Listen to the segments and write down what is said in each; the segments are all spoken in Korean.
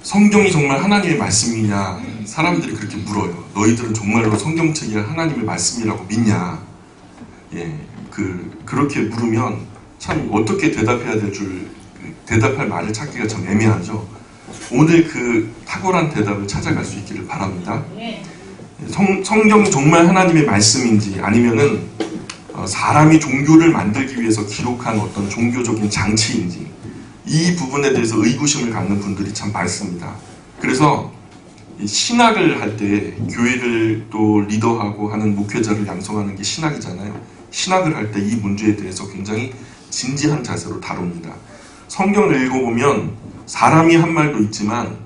성경이 정말 하나님의 말씀이냐 사람들이 그렇게 물어요. 너희들은 정말로 성경책이 하나님의 말씀이라고 믿냐? 예, 그렇게 물으면 참 어떻게 대답해야 될 줄 대답할 말을 찾기가 참 애매하죠. 오늘 그 탁월한 대답을 찾아갈 수 있기를 바랍니다. 성경 정말 하나님의 말씀인지 아니면은 사람이 종교를 만들기 위해서 기록한 어떤 종교적인 장치인지 이 부분에 대해서 의구심을 갖는 분들이 참 많습니다. 그래서 신학을 할 때 교회를 또 리더하고 하는 목회자를 양성하는 게 신학이잖아요. 신학을 할 때 이 문제에 대해서 굉장히 진지한 자세로 다룹니다. 성경을 읽어보면 사람이 한 말도 있지만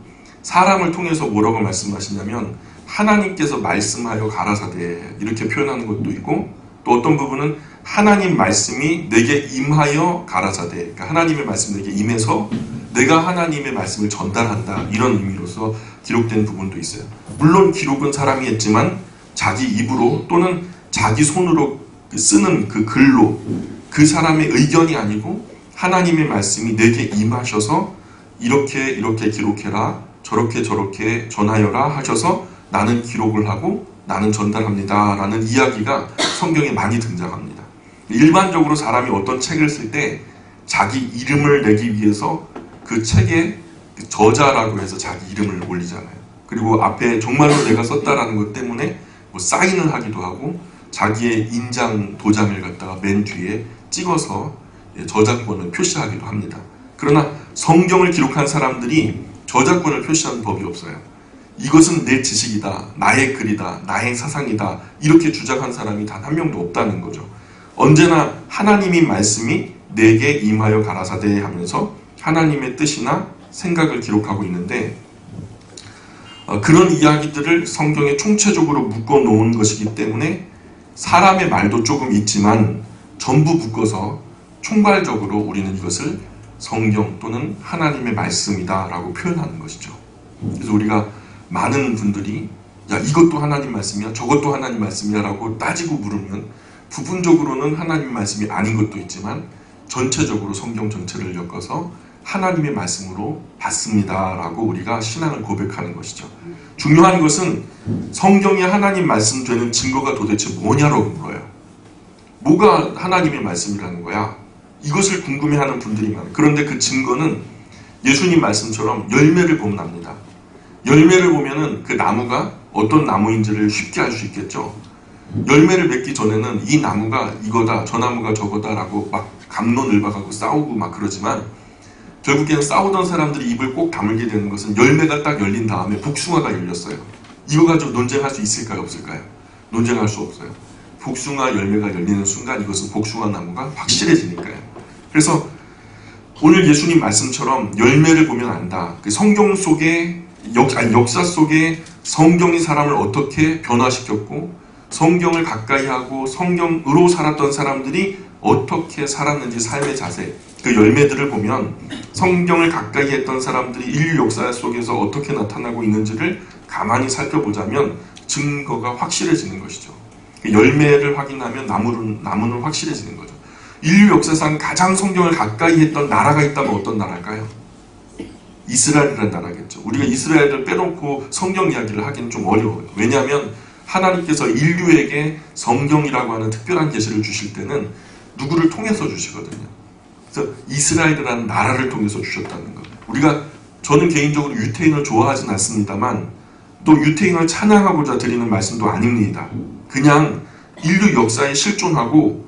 사람을 통해서 뭐라고 말씀하시냐면 하나님께서 말씀하여 가라사대 이렇게 표현하는 것도 있고 또 어떤 부분은 하나님 말씀이 내게 임하여 가라사대 그러니까 하나님의 말씀이 내게 임해서 내가 하나님의 말씀을 전달한다 이런 의미로서 기록된 부분도 있어요. 물론 기록은 사람이 했지만 자기 입으로 또는 자기 손으로 쓰는 그 글로 그 사람의 의견이 아니고 하나님의 말씀이 내게 임하셔서 이렇게 기록해라 저렇게 전하여라 하셔서 나는 기록을 하고 나는 전달합니다 라는 이야기가 성경에 많이 등장합니다. 일반적으로 사람이 어떤 책을 쓸 때 자기 이름을 내기 위해서 그 책에 저자라고 해서 자기 이름을 올리잖아요. 그리고 앞에 정말로 내가 썼다라는 것 때문에 뭐 사인을 하기도 하고 자기의 인장 도장을 갖다가 맨 뒤에 찍어서 저작권을 표시하기도 합니다. 그러나 성경을 기록한 사람들이 저작권을 표시하는 법이 없어요. 이것은 내 지식이다, 나의 글이다, 나의 사상이다 이렇게 주장한 사람이 단 한 명도 없다는 거죠. 언제나 하나님의 말씀이 내게 임하여 가라사대 하면서 하나님의 뜻이나 생각을 기록하고 있는데 그런 이야기들을 성경에 총체적으로 묶어 놓은 것이기 때문에 사람의 말도 조금 있지만 전부 묶어서 총괄적으로 우리는 이것을 성경 또는 하나님의 말씀이다 라고 표현하는 것이죠. 그래서 우리가 많은 분들이 야 이것도 하나님 말씀이야 저것도 하나님 말씀이야 라고 따지고 물으면 부분적으로는 하나님 말씀이 아닌 것도 있지만 전체적으로 성경 전체를 엮어서 하나님의 말씀으로 받습니다 라고 우리가 신앙을 고백하는 것이죠. 중요한 것은 성경이 하나님 말씀 되는 증거가 도대체 뭐냐라고 물어요. 뭐가 하나님의 말씀이라는 거야? 이것을 궁금해하는 분들이 많아요. 그런데 그 증거는 예수님 말씀처럼 열매를 보면 압니다. 열매를 보면은 그 나무가 어떤 나무인지를 쉽게 알 수 있겠죠. 열매를 맺기 전에는 이 나무가 이거다 저 나무가 저거다 라고 막 갑론을박하고 싸우고 막 그러지만 결국에는 싸우던 사람들이 입을 꼭 다물게 되는 것은 열매가 딱 열린 다음에 복숭아가 열렸어요. 이거 가지고 논쟁할 수 있을까요 없을까요? 논쟁할 수 없어요. 복숭아 열매가 열리는 순간 이것은 복숭아 나무가 확실해지니까요. 그래서 오늘 예수님 말씀처럼 열매를 보면 안다. 그 성경 속에 역사 속에 성경이 사람을 어떻게 변화시켰고 성경을 가까이 하고 성경으로 살았던 사람들이 어떻게 살았는지 삶의 자세 그 열매들을 보면 성경을 가까이 했던 사람들이 인류 역사 속에서 어떻게 나타나고 있는지를 가만히 살펴보자면 증거가 확실해지는 것이죠. 열매를 확인하면 나무는 확실해지는 거죠. 인류 역사상 가장 성경을 가까이 했던 나라가 있다면 어떤 나라일까요? 이스라엘이라는 나라겠죠. 우리가 이스라엘을 빼놓고 성경 이야기를 하기는 좀 어려워요. 왜냐하면 하나님께서 인류에게 성경이라고 하는 특별한 계시를 주실 때는 누구를 통해서 주시거든요. 그래서 이스라엘이라는 나라를 통해서 주셨다는 거예요. 저는 개인적으로 유태인을 좋아하진 않습니다만 또 유태인을 찬양하고자 드리는 말씀도 아닙니다. 그냥 인류 역사에 실존하고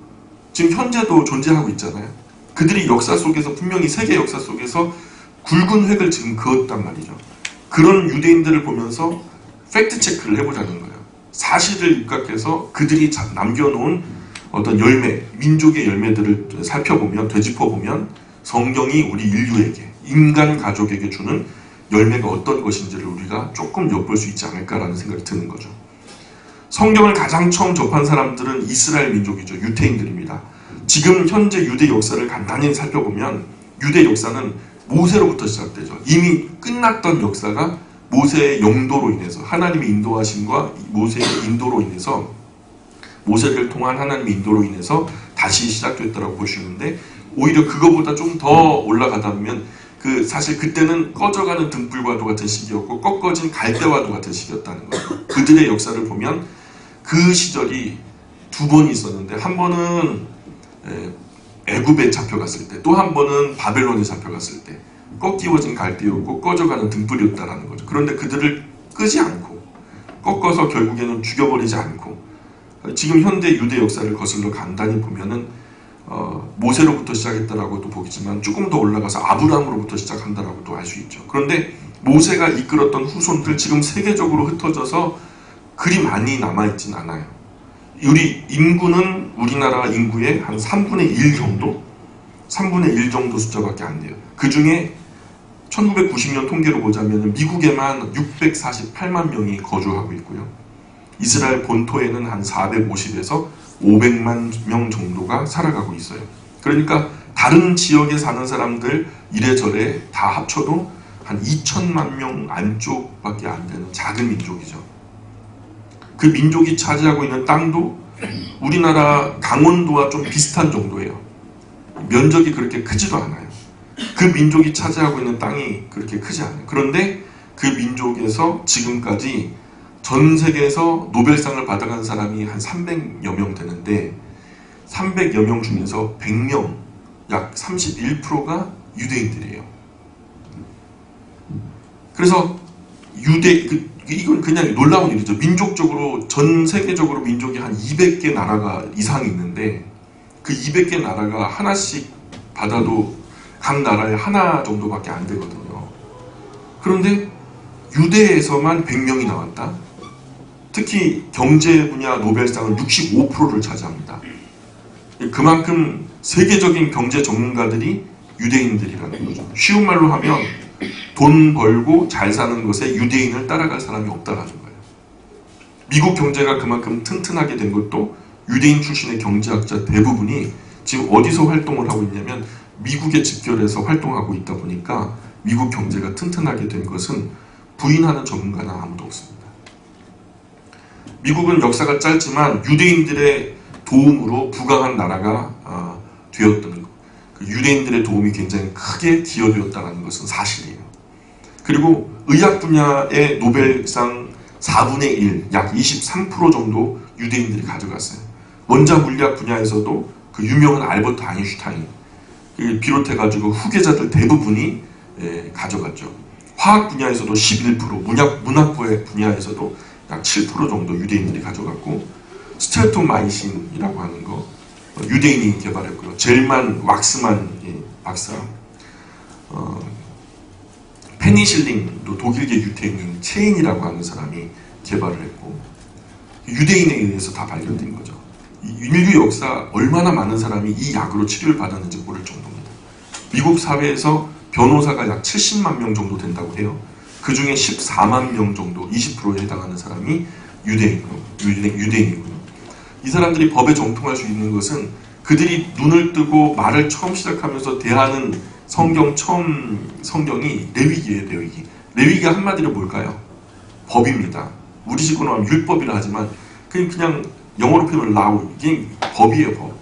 지금 현재도 존재하고 있잖아요. 그들이 역사 속에서 분명히 세계 역사 속에서 굵은 획을 지금 그었단 말이죠. 그런 유대인들을 보면서 팩트 체크를 해보자는 거예요. 사실을 입각해서 그들이 남겨놓은 어떤 열매, 민족의 열매들을 살펴보면, 되짚어보면 성경이 우리 인류에게, 인간 가족에게 주는 열매가 어떤 것인지를 우리가 조금 엿볼 수 있지 않을까라는 생각이 드는 거죠. 성경을 가장 처음 접한 사람들은 이스라엘 민족이죠. 유태인들입니다. 지금 현재 유대 역사를 간단히 살펴보면 유대 역사는 모세로부터 시작되죠. 이미 끝났던 역사가 모세의 영도로 인해서 하나님의 인도하심과 모세의 인도로 인해서 모세를 통한 하나님의 인도로 인해서 다시 시작됐다고 볼 수 있는데 오히려 그거보다 좀 더 올라가다 보면 그 사실 그때는 꺼져가는 등불과도 같은 시기였고 꺾어진 갈대와도 같은 시기였다는 거예요. 그들의 역사를 보면 그 시절이 두 번 있었는데 한 번은 애굽에 잡혀갔을 때, 또 한 번은 바벨론에 잡혀갔을 때 꺾이워진 갈대였고 꺼져가는 등불이었다는 거죠. 그런데 그들을 끄지 않고 꺾어서 결국에는 죽여버리지 않고 지금 현대 유대 역사를 거슬러 간단히 보면은 모세로부터 시작했다라고도 보겠지만 조금 더 올라가서 아브라함으로부터 시작한다라고도 알 수 있죠. 그런데 모세가 이끌었던 후손들 지금 세계적으로 흩어져서 그리 많이 남아있진 않아요. 우리 인구는 우리나라 인구의 한 3분의 1 정도? 3분의 1 정도 숫자밖에 안 돼요. 그 중에 1990년 통계로 보자면 미국에만 648만 명이 거주하고 있고요. 이스라엘 본토에는 한 450에서 500만 명 정도가 살아가고 있어요. 그러니까 다른 지역에 사는 사람들 이래저래 다 합쳐도 한 2천만 명 안쪽밖에 안 되는 작은 민족이죠. 그 민족이 차지하고 있는 땅도 우리나라 강원도와 좀 비슷한 정도예요. 면적이 그렇게 크지도 않아요. 그 민족이 차지하고 있는 땅이 그렇게 크지 않아요. 그런데 그 민족에서 지금까지 전 세계에서 노벨상을 받아간 사람이 한 300여 명 되는데 300여 명 중에서 100명, 약 31%가 유대인들이에요. 그래서 이건 그냥 놀라운 일이죠. 민족적으로 전 세계적으로 민족이 한 200개 나라가 이상이 있는데 그 200개 나라가 하나씩 받아도 각 나라에 하나 정도밖에 안 되거든요. 그런데 유대에서만 100명이 나왔다. 특히 경제 분야 노벨상은 65%를 차지합니다. 그만큼 세계적인 경제 전문가들이 유대인들이라는 거죠. 쉬운 말로 하면 돈 벌고 잘 사는 것에 유대인을 따라갈 사람이 없다라는 거예요. 미국 경제가 그만큼 튼튼하게 된 것도 유대인 출신의 경제학자 대부분이 지금 어디서 활동을 하고 있냐면 미국에 집결해서 활동하고 있다 보니까 미국 경제가 튼튼하게 된 것은 부인하는 전문가는 아무도 없습니다. 미국은 역사가 짧지만 유대인들의 도움으로 부강한 나라가 되었던 것. 그 유대인들의 도움이 굉장히 크게 기여되었다는 것은 사실이에요. 그리고 의학 분야의 노벨상 4분의 1, 약 23% 정도 유대인들이 가져갔어요. 원자 물리학 분야에서도 그 유명한 알버트 아인슈타인 비롯해가지고 후계자들 대부분이 가져갔죠. 화학 분야에서도 11%, 문학부의 분야에서도 약 7% 정도 유대인들이 가져갔고 스텔토마이신이라고 하는 거 유대인이 개발했고요. 젤만 왁스만 박사 페니실린도 독일계 유태인인 체인이라고 하는 사람이 개발을 했고 유대인에 의해서 다 발견된 거죠. 인류 역사 얼마나 많은 사람이 이 약으로 치료를 받았는지 모를 정도입니다. 미국 사회에서 변호사가 약 70만 명 정도 된다고 해요. 그 중에 14만 명 정도, 20%에 해당하는 사람이 유대인이고요. 이 사람들이 법에 정통할 수 있는 것은 그들이 눈을 뜨고 말을 처음 시작하면서 대하는 성경이 레위기예요, 레위기. 레위기가 한마디로 뭘까요? 법입니다. 우리식으로 하면 율법이라 하지만 그냥 영어로 표현을 law, 이게 법이에요, 법.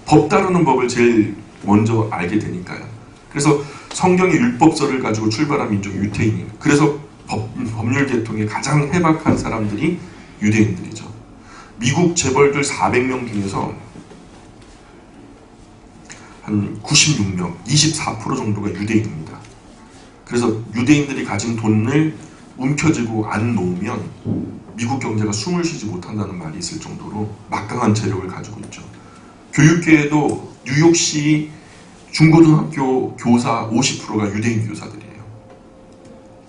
법 다루는 법을 제일 먼저 알게 되니까요. 그래서 성경의 율법서를 가지고 출발한 민족이 유태인이에요. 그래서 법률 계통에 가장 해박한 사람들이 유대인들이죠. 미국 재벌들 400명 중에서 한 96명, 24% 정도가 유대인입니다. 그래서 유대인들이 가진 돈을 움켜쥐고 안 놓으면 미국 경제가 숨을 쉬지 못한다는 말이 있을 정도로 막강한 재력을 가지고 있죠. 교육계에도 뉴욕시 중고등학교 교사 50%가 유대인 교사들이에요.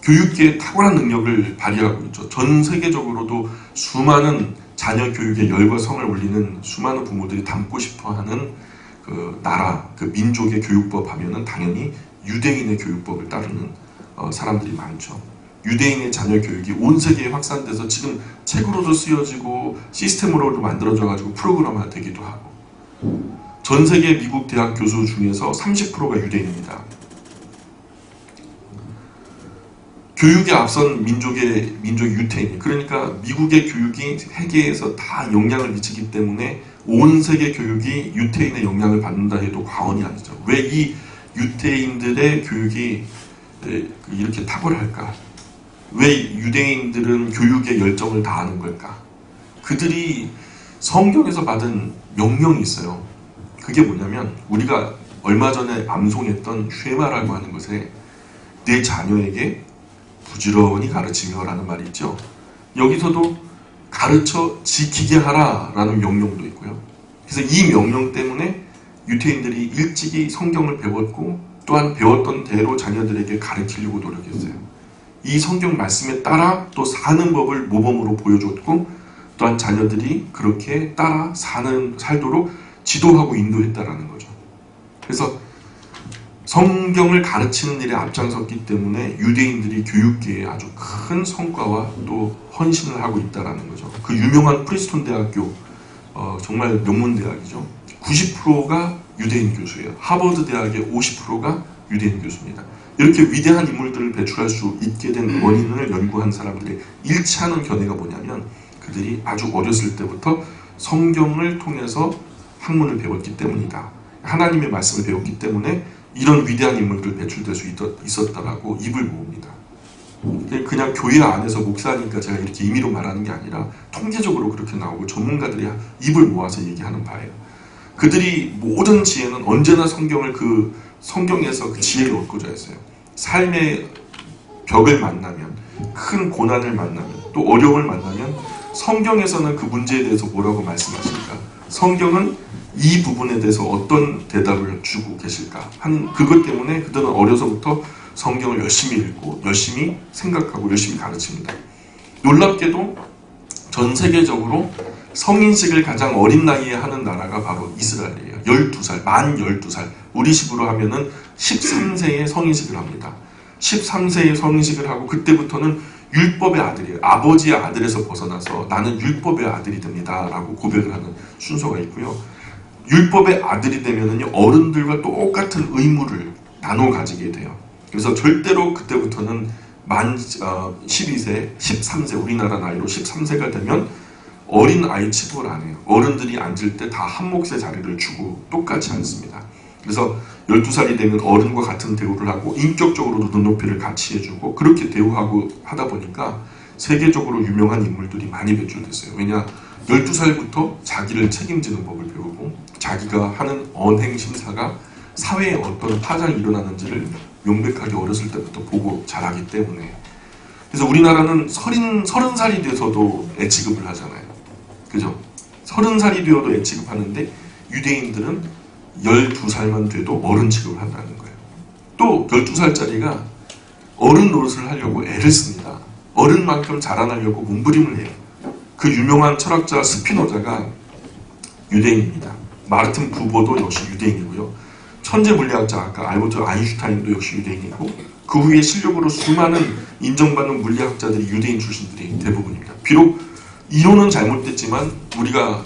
교육계에 탁월한 능력을 발휘하고 있죠. 전 세계적으로도 수많은 자녀 교육에 열과 성을 올리는 수많은 부모들이 닮고 싶어하는 그 나라, 그 민족의 교육법 하면은 당연히 유대인의 교육법을 따르는 사람들이 많죠. 유대인의 자녀 교육이 온 세계에 확산돼서 지금 책으로도 쓰여지고 시스템으로도 만들어져가지고 프로그램화 되기도 하고 전 세계 미국 대학 교수 중에서 30%가 유대인입니다. 교육에 앞선 민족 유태인, 그러니까 미국의 교육이 세계에서 다 영향을 미치기 때문에 온 세계 교육이 유태인의 영향을 받는다 해도 과언이 아니죠. 왜 이 유대인들의 교육이 이렇게 탁월할까? 왜 유대인들은 교육에 열정을 다하는 걸까? 그들이 성경에서 받은 명령이 있어요. 그게 뭐냐면 우리가 얼마 전에 암송했던 쉐마라고 하는 것에 내 자녀에게 부지런히 가르치며 라는 말이 있죠. 여기서도 가르쳐 지키게 하라 라는 명령도 있고요. 그래서 이 명령 때문에 유대인들이 일찍이 성경을 배웠고 또한 배웠던 대로 자녀들에게 가르치려고 노력했어요. 이 성경 말씀에 따라 또 사는 법을 모범으로 보여줬고 또한 자녀들이 그렇게 따라 살도록 지도하고 인도했다라는 거죠. 그래서 성경을 가르치는 일에 앞장섰기 때문에 유대인들이 교육계에 아주 큰 성과와 또 헌신을 하고 있다는 거죠. 그 유명한 프리스톤 대학교, 정말 명문 대학이죠. 90%가 유대인 교수예요. 하버드 대학의 50%가 유대인 교수입니다. 이렇게 위대한 인물들을 배출할 수 있게 된 원인을 연구한 사람들의 일치하는 견해가 뭐냐면 그들이 아주 어렸을 때부터 성경을 통해서 학문을 배웠기 때문이다. 하나님의 말씀을 배웠기 때문에 이런 위대한 인물들 배출될 수 있었다라고 입을 모읍니다. 그냥 교회 안에서 목사니까 제가 이렇게 임의로 말하는 게 아니라 통계적으로 그렇게 나오고 전문가들이 입을 모아서 얘기하는 바예요. 그들이 모든 지혜는 언제나 성경에서 그 지혜를 얻고자 했어요. 삶의 벽을 만나면, 큰 고난을 만나면, 또 어려움을 만나면 성경에서는 그 문제에 대해서 뭐라고 말씀하실까? 성경은 이 부분에 대해서 어떤 대답을 주고 계실까? 그것 때문에 그들은 어려서부터 성경을 열심히 읽고 열심히 생각하고 열심히 가르칩니다. 놀랍게도 전 세계적으로 성인식을 가장 어린 나이에 하는 나라가 바로 이스라엘이에요. 12살, 만 12살. 우리 식으로 하면은 13세에 성인식을 합니다. 13세에 성인식을 하고 그때부터는 율법의 아들이에요. 아버지의 아들에서 벗어나서 나는 율법의 아들이 됩니다 라고 고백을 하는 순서가 있고요. 율법의 아들이 되면은 어른들과 똑같은 의무를 나눠 가지게 돼요. 그래서 절대로 그때부터는 만 12세, 13세, 우리나라 나이로 13세가 되면 어린 아이 취급을 안 해요. 어른들이 앉을 때 다 한 몫의 자리를 주고 똑같이 앉습니다. 그래서 12살이 되면 어른과 같은 대우를 하고 인격적으로도 눈높이를 같이 해주고 그렇게 대우하고 하다 보니까 세계적으로 유명한 인물들이 많이 배출됐어요. 왜냐? 12살부터 자기를 책임지는 법을 배우고 자기가 하는 언행 심사가 사회에 어떤 파장이 일어나는지를 명백하게 어렸을 때부터 보고 자라기 때문에. 그래서 우리나라는 30살이 돼서도 애 취급을 하잖아요. 그죠? 30살이 되어도 애 취급하는데 유대인들은 12살만 돼도 어른 취급을 한다는 거예요. 또 12살짜리가 어른 노릇을 하려고 애를 씁니다. 어른만큼 자라나려고 몸부림을 해요. 그 유명한 철학자 스피노자가 유대인입니다. 마르틴 부버도 역시 유대인이고요. 천재 물리학자 아까 알버트 아인슈타인도 역시 유대인이고 그 후에 실력으로 수많은 인정받는 물리학자들이 유대인 출신들이 대부분입니다. 비록 이론은 잘못됐지만 우리가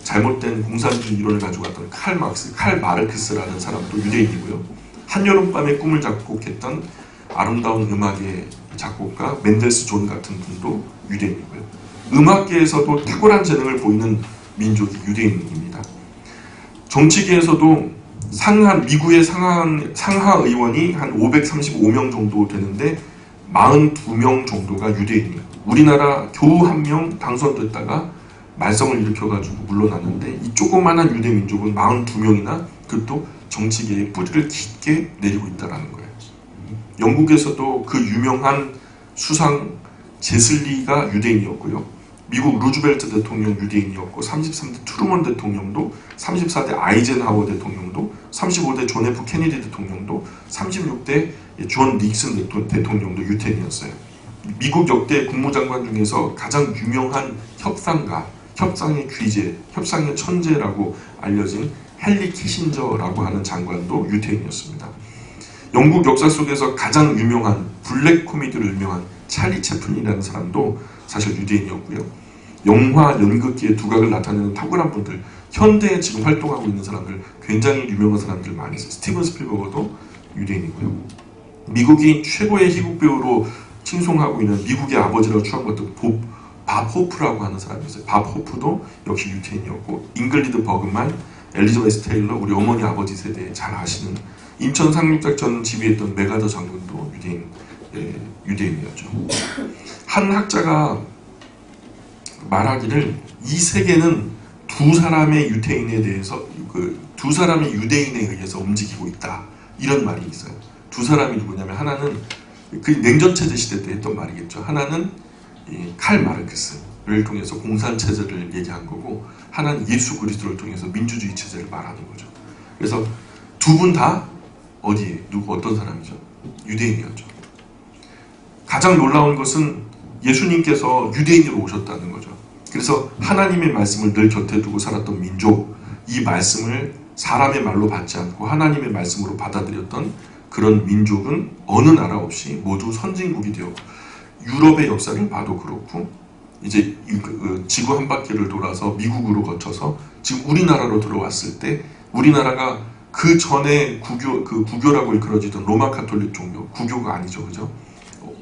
잘못된 공산주의 이론을 가지고 왔던 칼 마르크스라는 사람도 유대인이고요. 한여름밤의 꿈을 작곡했던 아름다운 음악의 작곡가 맨델스 존 같은 분도 유대인이고요. 음악계에서도 탁월한 재능을 보이는 민족이 유대인입니다. 정치계에서도 미국의 상하 의원이 한 535명 정도 되는데 42명 정도가 유대인이에요. 우리나라 겨우 1명 당선됐다가 말썽을 일으켜가지고 물러났는데 이 조그만한 유대 민족은 42명이나 그것도 정치계에 뿌리를 깊게 내리고 있다는 거예요. 영국에서도 그 유명한 수상 제슬리가 유대인이었고요. 미국 루즈벨트 대통령 유대인이었고 33대 트루먼 대통령도 34대 아이젠하워 대통령도 35대 존 F 케네디 대통령도 36대 존 닉슨 대통령도 유대인이었어요. 미국 역대 국무장관 중에서 가장 유명한 협상가, 협상의 귀재, 협상의 천재라고 알려진 헨리 키신저라고 하는 장관도 유대인이었습니다. 영국 역사 속에서 가장 유명한 블랙 코미디로 유명한 찰리 채플린이라는 사람도 사실 유대인이었고요. 영화, 연극기의 두각을 나타내는 탁월한 분들, 현대에 지금 활동하고 있는 사람들, 굉장히 유명한 사람들 많이 있어요. 스티븐 스필버그도 유대인이고요. 미국이 최고의 희곡 배우로 칭송하고 있는 미국의 아버지라고 추앙받던 밥 호프라고 하는 사람이 있어요. 밥 호프도 역시 유대인이었고 잉글리드 버그만, 엘리자베스 테일러, 우리 어머니 아버지 세대에 잘 아시는 인천 상륙작전 지휘했던 메가더 장군도 유대인이었죠. 한 학자가 말하기를 이 세계는 두 사람의 유대인에 대해서 두 사람의 유대인에 의해서 움직이고 있다, 이런 말이 있어요. 두 사람이 누구냐면 하나는 그 냉전체제 시대 때 했던 말이겠죠. 하나는 칼 마르크스를 통해서 공산체제를 얘기한 거고, 하나는 예수 그리스도를 통해서 민주주의 체제를 말하는 거죠. 그래서 두 분 다 어디에 어떤 사람이죠? 유대인이었죠. 가장 놀라운 것은 예수님께서 유대인으로 오셨다는 거죠. 그래서 하나님의 말씀을 늘 곁에 두고 살았던 민족, 이 말씀을 사람의 말로 받지 않고 하나님의 말씀으로 받아들였던 그런 민족은 어느 나라 없이 모두 선진국이 되었고, 유럽의 역사를 봐도 그렇고, 이제 지구 한 바퀴를 돌아서 미국으로 거쳐서 지금 우리나라로 들어왔을 때, 우리나라가 그 전에 구교라고 일컬어지던 로마 카톨릭 종교, 구교가 아니죠, 그죠?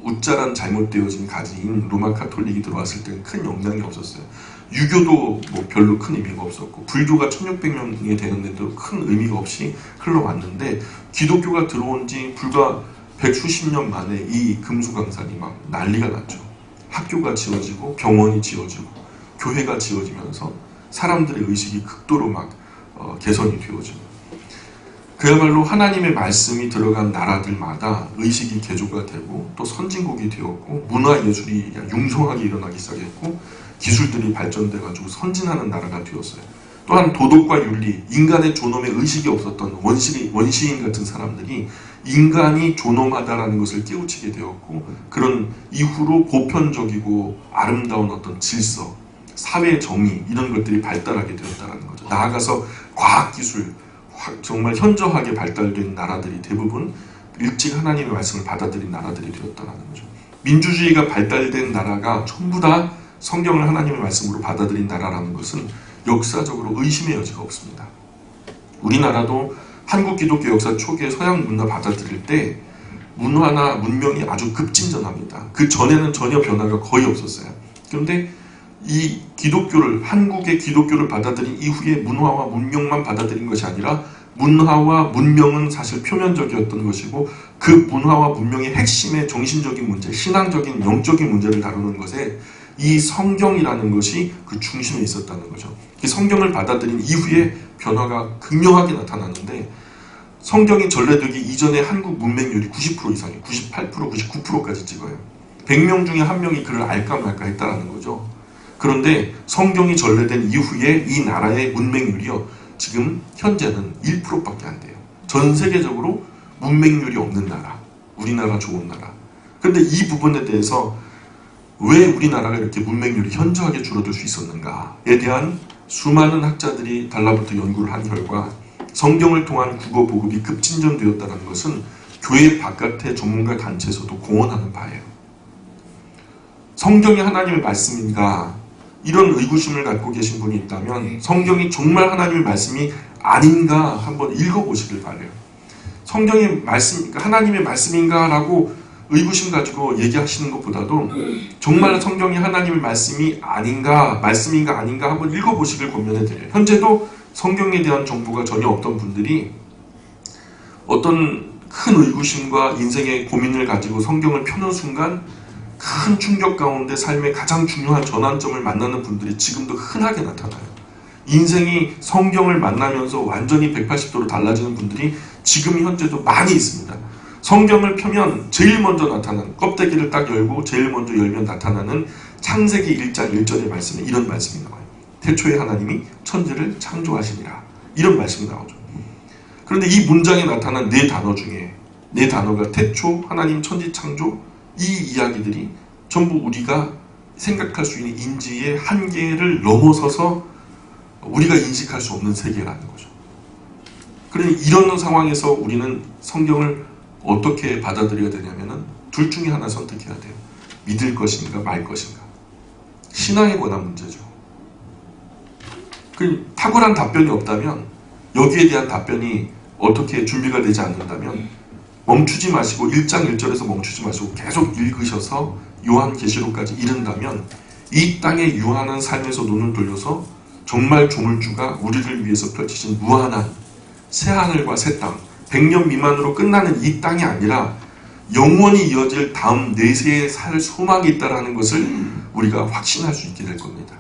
우짜란 잘못되어진 가지인 로마 카톨릭이 들어왔을 때는 큰 영향이 없었어요. 유교도 뭐 별로 큰 의미가 없었고, 불교가 1600년이 되는데도 큰 의미가 없이 흘러왔는데, 기독교가 들어온 지 불과 백수십 년 만에 이 금수강산이 막 난리가 났죠. 학교가 지어지고 병원이 지어지고 교회가 지어지면서 사람들의 의식이 극도로 막 개선이 되어지고, 그야말로 하나님의 말씀이 들어간 나라들마다 의식이 개조가 되고 또 선진국이 되었고, 문화예술이 융성하게 일어나기 시작했고, 기술들이 발전돼가지고 선진하는 나라가 되었어요. 또한 도덕과 윤리, 인간의 존엄에 의식이 없었던 원시인 같은 사람들이 인간이 존엄하다라는 것을 깨우치게 되었고, 그런 이후로 보편적이고 아름다운 어떤 질서, 사회 정의, 이런 것들이 발달하게 되었다는 거죠. 나아가서 과학기술, 정말 현저하게 발달된 나라들이 대부분 일찍 하나님의 말씀을 받아들인 나라들이 되었다는 거죠. 민주주의가 발달된 나라가 전부 다 성경을 하나님의 말씀으로 받아들인 나라라는 것은 역사적으로 의심의 여지가 없습니다. 우리나라도 한국 기독교 역사 초기에 서양 문화 받아들일 때 문화나 문명이 아주 급진전합니다. 그 전에는 전혀 변화가 거의 없었어요. 그런데 이 기독교를, 한국의 기독교를 받아들인 이후에 문화와 문명만 받아들인 것이 아니라, 문화와 문명은 사실 표면적이었던 것이고, 그 문화와 문명의 핵심의 정신적인 문제, 신앙적인 영적인 문제를 다루는 것에 이 성경이라는 것이 그 중심에 있었다는 거죠. 이 성경을 받아들인 이후에 변화가 극명하게 나타났는데, 성경이 전래되기 이전에 한국 문맹률이 90% 이상이에요. 98%, 99%까지 찍어요. 100명 중에 1명이 그를 알까 말까 했다는 거죠. 그런데 성경이 전래된 이후에 이 나라의 문맹률이요, 지금 현재는 1%밖에 안 돼요. 전 세계적으로 문맹률이 없는 나라, 우리나라 좋은 나라. 그런데 이 부분에 대해서 왜 우리나라가 이렇게 문맹률이 현저하게 줄어들 수 있었는가에 대한 수많은 학자들이 달라붙어 연구를 한 결과, 성경을 통한 국어 보급이 급진전되었다는 것은 교회 바깥의 전문가 단체에서도 공언하는 바예요. 성경이 하나님의 말씀인가, 이런 의구심을 갖고 계신 분이 있다면 성경이 정말 하나님의 말씀이 아닌가 한번 읽어보시길 바래요. 성경의 말씀, 하나님의 말씀인가 라고 의구심 가지고 얘기하시는 것보다도 정말 성경이 하나님의 말씀이 아닌가, 말씀인가 아닌가 한번 읽어보시길 권면해드려요. 현재도 성경에 대한 정보가 전혀 없던 분들이 어떤 큰 의구심과 인생의 고민을 가지고 성경을 펴는 순간 큰 충격 가운데 삶의 가장 중요한 전환점을 만나는 분들이 지금도 흔하게 나타나요. 인생이 성경을 만나면서 완전히 180도로 달라지는 분들이 지금 현재도 많이 있습니다. 성경을 펴면 제일 먼저 나타나는, 껍데기를 딱 열고 제일 먼저 열면 나타나는 창세기 1장 1절의 말씀에 이런 말씀이 나와요. 태초에 하나님이 천지를 창조하시니라, 이런 말씀이 나오죠. 그런데 이 문장에 나타난 네 단어 중에, 네 단어가 태초, 하나님, 천지, 창조, 이 이야기들이 전부 우리가 생각할 수 있는 인지의 한계를 넘어서서 우리가 인식할 수 없는 세계라는 거죠. 그러니 이런 상황에서 우리는 성경을 어떻게 받아들여야 되냐면은 둘 중에 하나 선택해야 돼요. 믿을 것인가 말 것인가. 신앙에 관한 문제죠. 그 탁월한 답변이 없다면, 여기에 대한 답변이 어떻게 준비가 되지 않는다면 멈추지 마시고 1장 1절에서 멈추지 마시고 계속 읽으셔서 요한계시록까지 이른다면 이 땅에 유한한 삶에서 눈을 돌려서 정말 조물주가 우리를 위해서 펼치신 무한한 새하늘과 새 땅, 100년 미만으로 끝나는 이 땅이 아니라 영원히 이어질 다음 내세에 살 소망이 있다는 것을 우리가 확신할 수 있게 될 겁니다.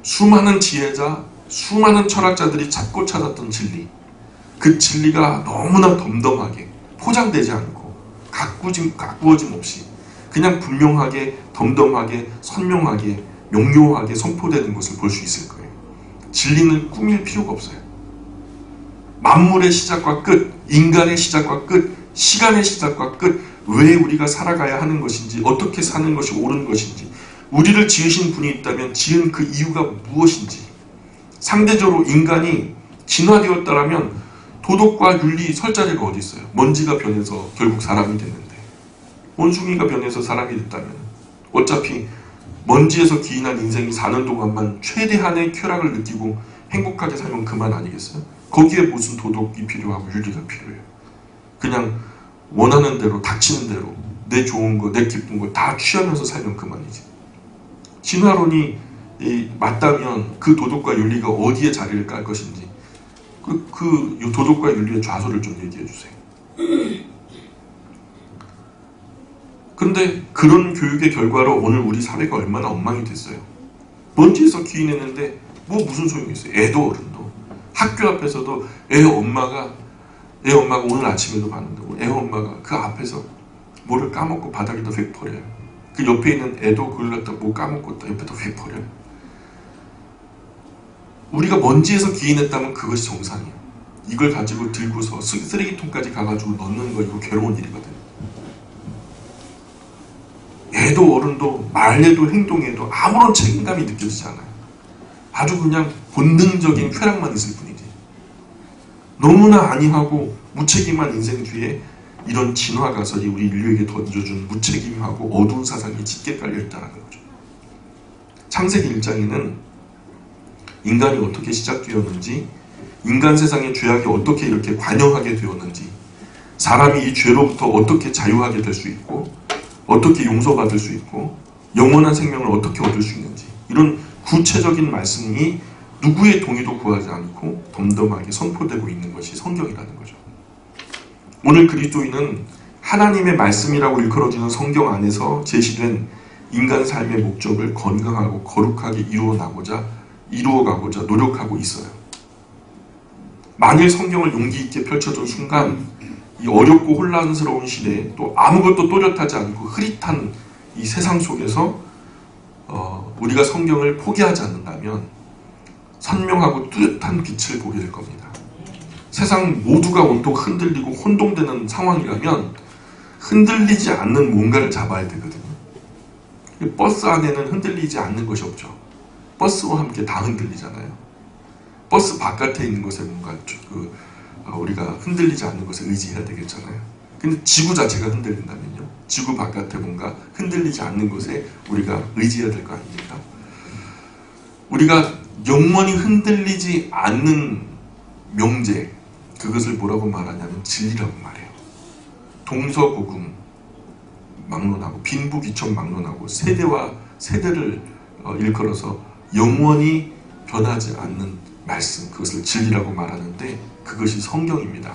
수많은 지혜자, 수많은 철학자들이 찾고 찾았던 진리, 그 진리가 너무나 덤덤하게 포장되지 않고 가꾸어짐 없이 그냥 분명하게, 덤덤하게, 선명하게, 명료하게 선포되는 것을 볼 수 있을 거예요. 진리는 꾸밀 필요가 없어요. 만물의 시작과 끝, 인간의 시작과 끝, 시간의 시작과 끝, 왜 우리가 살아가야 하는 것인지, 어떻게 사는 것이 옳은 것인지, 우리를 지으신 분이 있다면 지은 그 이유가 무엇인지, 상대적으로 인간이 진화되었다라면 도덕과 윤리 설 자리가 어디 있어요? 먼지가 변해서 결국 사람이 됐는데, 원숭이가 변해서 사람이 됐다면 어차피 먼지에서 기인한 인생이 사는 동안만 최대한의 쾌락을 느끼고 행복하게 살면 그만 아니겠어요? 거기에 무슨 도덕이 필요하고 윤리가 필요해요. 그냥 원하는 대로, 닥치는 대로 내 좋은 거, 내 기쁜 거 다 취하면서 살면 그만이지. 진화론이 맞다면 그 도덕과 윤리가 어디에 자리를 깔 것인지 그 도덕과 윤리의 좌소를 좀 얘기해 주세요. 근데 그런 교육의 결과로 오늘 우리 사회가 얼마나 엉망이 됐어요. 먼지에서 기인했는데 뭐 무슨 소용이 있어요. 애도 어른도. 학교 앞에서도 애 엄마가 오늘 아침에도 봤는데 애 엄마가 그 앞에서 뭐를 까먹고 바닥에다 휙 버려요. 그 옆에 있는 애도 그걸 갖다 뭐 까먹고 옆에다 휙 버려요. 우리가 먼지에서 기인했다면 그것이 정상이에요. 이걸 가지고 들고서 쓰레기통까지 가가지고 넣는 거 이거 괴로운 일이거든요. 애도 어른도 말에도 행동에도 아무런 책임감이 느껴지지 않아요. 아주 그냥 본능적인 쾌락만 있을 뿐이지. 너무나 안이하고 무책임한 인생 뒤에 이런 진화 가설이 우리 인류에게 던져준 무책임하고 어두운 사상이 짙게 깔려있다는 거죠. 창세기 1장에는 인간이 어떻게 시작되었는지, 인간 세상의 죄악이 어떻게 이렇게 관영하게 되었는지, 사람이 이 죄로부터 어떻게 자유하게 될 수 있고, 어떻게 용서받을 수 있고, 영원한 생명을 어떻게 얻을 수 있는지, 이런 구체적인 말씀이 누구의 동의도 구하지 않고 덤덤하게 선포되고 있는 것이 성경이라는 거죠. 오늘 그리스도인은 하나님의 말씀이라고 일컬어지는 성경 안에서 제시된 인간 삶의 목적을 건강하고 거룩하게 이루어가고자 노력하고 있어요. 만일 성경을 용기 있게 펼쳐준 순간 이 어렵고 혼란스러운 시대에 또 아무것도 또렷하지 않고 흐릿한 이 세상 속에서 우리가 성경을 포기하지 않는다면 선명하고 뚜렷한 빛을 보게 될 겁니다. 세상 모두가 온통 흔들리고 혼동되는 상황이라면 흔들리지 않는 뭔가를 잡아야 되거든요. 버스 안에는 흔들리지 않는 것이 없죠. 버스와 함께 다 흔들리잖아요. 버스 바깥에 있는 것에 뭔가 우리가 흔들리지 않는 것에 의지해야 되겠잖아요. 근데 지구 자체가 흔들린다면요, 지구 바깥에 뭔가 흔들리지 않는 것에 우리가 의지해야 될 거 아닙니까? 우리가 영원히 흔들리지 않는 명제, 그것을 뭐라고 말하냐면 진리라고 말해요. 동서고금 막론하고 빈부귀천 막론하고 세대와 세대를 일컬어서 영원히 변하지 않는 말씀, 그것을 진리라고 말하는데 그것이 성경입니다.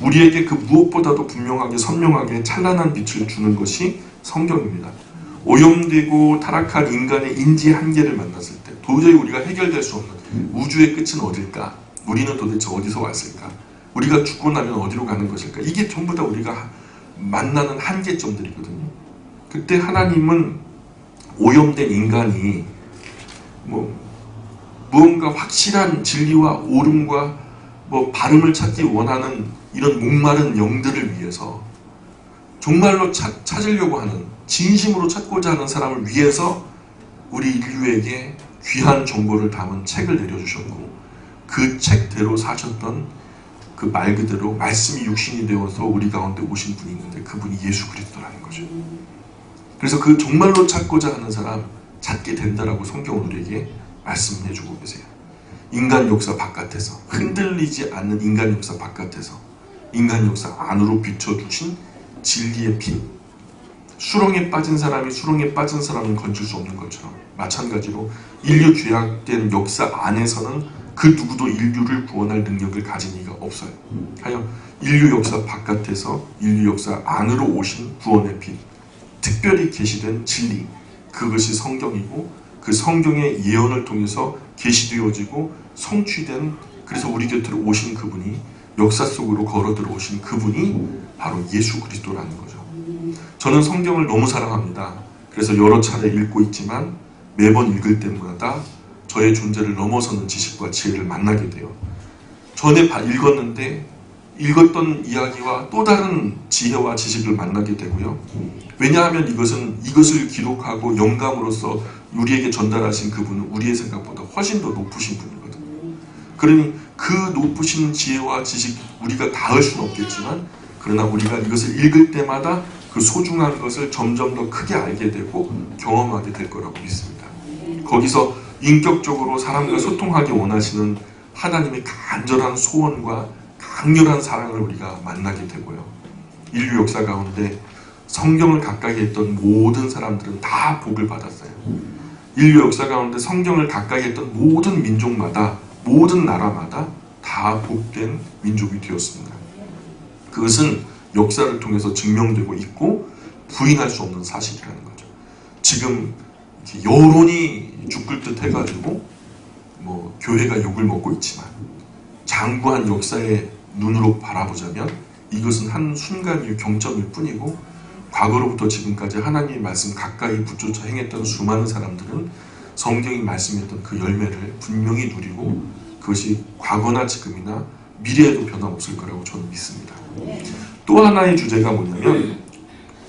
우리에게 그 무엇보다도 분명하게 선명하게 찬란한 빛을 주는 것이 성경입니다. 오염되고 타락한 인간의 인지 한계를 만났을 때 도저히 우리가 해결될 수 없는 우주의 끝은 어딜까? 우리는 도대체 어디서 왔을까? 우리가 죽고 나면 어디로 가는 것일까? 이게 전부 다 우리가 만나는 한계점들이거든요. 그때 하나님은 오염된 인간이 무언가 확실한 진리와 옳음과 바름을 찾기 원하는 이런 목마른 영들을 위해서 정말로 찾으려고 하는, 진심으로 찾고자 하는 사람을 위해서 우리 인류에게 귀한 정보를 담은 책을 내려주셨고, 그 책대로 사셨던 그 말 그대로 말씀이 육신이 되어서 우리 가운데 오신 분이 있는데 그분이 예수 그리스도라는 거죠. 그래서 그 정말로 찾고자 하는 사람 찾게 된다라고 성경은 우리에게 말씀해주고 계세요. 인간 역사 바깥에서, 흔들리지 않는 인간 역사 바깥에서 인간 역사 안으로 비춰주신 진리의 빛. 수렁에 빠진 사람이 수렁에 빠진 사람을 건질 수 없는 것처럼 마찬가지로 인류 죄악된 역사 안에서는 그 누구도 인류를 구원할 능력을 가진 이가 없어요. 하여 인류 역사 바깥에서 인류 역사 안으로 오신 구원의 빛, 특별히 계시된 진리, 그것이 성경이고 그 성경의 예언을 통해서 계시되어지고 성취된, 그래서 우리 곁으로 오신 그분이, 역사 속으로 걸어 들어오신 그분이 바로 예수 그리스도라는 거죠. 저는 성경을 너무 사랑합니다. 그래서 여러 차례 읽고 있지만 매번 읽을 때마다 저의 존재를 넘어서는 지식과 지혜를 만나게 돼요. 전에 읽었는데 읽었던 이야기와 또 다른 지혜와 지식을 만나게 되고요. 왜냐하면 이것을 기록하고 영감으로써 우리에게 전달하신 그분은 우리의 생각보다 훨씬 더 높으신 분이거든요. 그러니 그 높으신 지혜와 지식 우리가 닿을 수는 없겠지만, 그러나 우리가 이것을 읽을 때마다 그 소중한 것을 점점 더 크게 알게 되고 경험하게 될 거라고 믿습니다. 거기서 인격적으로 사람과 소통하기 원하시는 하나님의 간절한 소원과 강렬한 사랑을 우리가 만나게 되고요. 인류 역사 가운데 성경을 가까이 했던 모든 사람들은 다 복을 받았어요. 인류 역사 가운데 성경을 가까이 했던 모든 민족마다, 모든 나라마다 다 복된 민족이 되었습니다. 그것은 역사를 통해서 증명되고 있고 부인할 수 없는 사실이라는 거죠. 지금 여론이 죽을 듯 해가지고 교회가 욕을 먹고 있지만, 장구한 역사의 눈으로 바라보자면 이것은 한 순간의 경점일 뿐이고, 과거로부터 지금까지 하나님의 말씀 가까이 붙조차 행했던 수많은 사람들은 성경이 말씀했던 그 열매를 분명히 누리고, 그것이 과거나 지금이나 미래에도 변함없을 거라고 저는 믿습니다. 또 하나의 주제가 뭐냐면,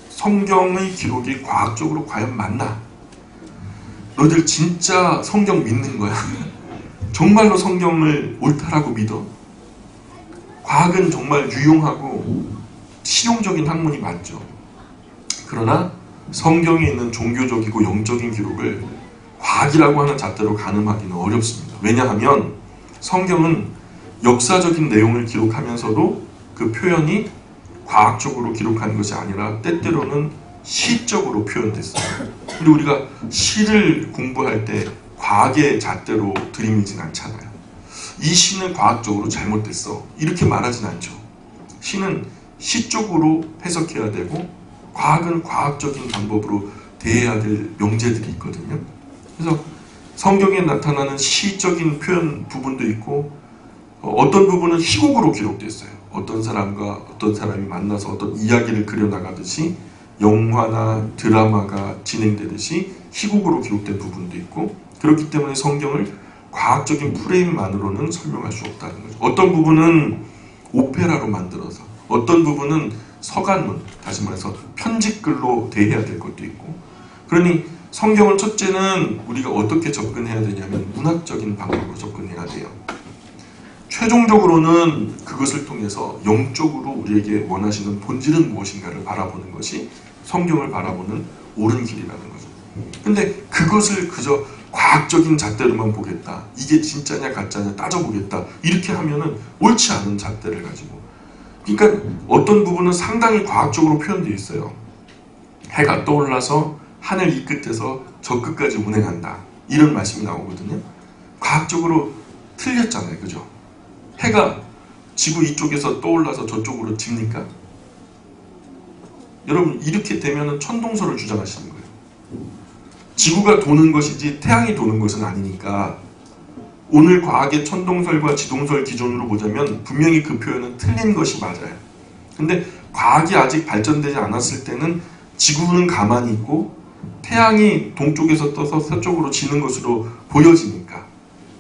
성경의 기록이 과학적으로 과연 맞나? 너희들 진짜 성경 믿는 거야? 정말로 성경을 옳다라고 믿어? 과학은 정말 유용하고 실용적인 학문이 맞죠. 그러나 성경에 있는 종교적이고 영적인 기록을 과학이라고 하는 잣대로 가늠하기는 어렵습니다. 왜냐하면 성경은 역사적인 내용을 기록하면서도 그 표현이 과학적으로 기록하는 것이 아니라 때때로는 시적으로 표현됐어요. 그리고 우리가 시를 공부할 때 과학의 잣대로 들이밀진 않잖아요. 이 시는 과학적으로 잘못됐어, 이렇게 말하진 않죠. 시는 시적으로 해석해야 되고, 과학은 과학적인 방법으로 대해야 될 명제들이 있거든요. 그래서 성경에 나타나는 시적인 표현 부분도 있고, 어떤 부분은 희곡으로 기록됐어요. 어떤 사람과 어떤 사람이 만나서 어떤 이야기를 그려나가듯이 영화나 드라마가 진행되듯이 희곡으로 기록된 부분도 있고, 그렇기 때문에 성경을 과학적인 프레임만으로는 설명할 수 없다는 거죠. 어떤 부분은 오페라로 만들어서, 어떤 부분은 서간문, 다시 말해서 편집글로 대해야 될 것도 있고, 그러니 성경을 첫째는 우리가 어떻게 접근해야 되냐면 문학적인 방법으로 접근해야 돼요. 최종적으로는 그것을 통해서 영적으로 우리에게 원하시는 본질은 무엇인가를 바라보는 것이 성경을 바라보는 옳은 길이라는 거죠. 근데 그것을 그저 과학적인 잣대로만 보겠다, 이게 진짜냐 가짜냐 따져보겠다, 이렇게 하면은 옳지 않은 잣대를 가지고, 그러니까 어떤 부분은 상당히 과학적으로 표현되어 있어요. 해가 떠올라서 하늘 이 끝에서 저 끝까지 운행한다, 이런 말씀이 나오거든요. 과학적으로 틀렸잖아요, 그죠? 해가 지구 이쪽에서 떠올라서 저쪽으로 집니까? 여러분, 이렇게 되면은 천동설을 주장하시는 거예요. 지구가 도는 것이지 태양이 도는 것은 아니니까, 오늘 과학의 천동설과 지동설 기준으로 보자면 분명히 그 표현은 틀린 것이 맞아요. 근데 과학이 아직 발전되지 않았을 때는 지구는 가만히 있고 태양이 동쪽에서 떠서 서쪽으로 지는 것으로 보여지니까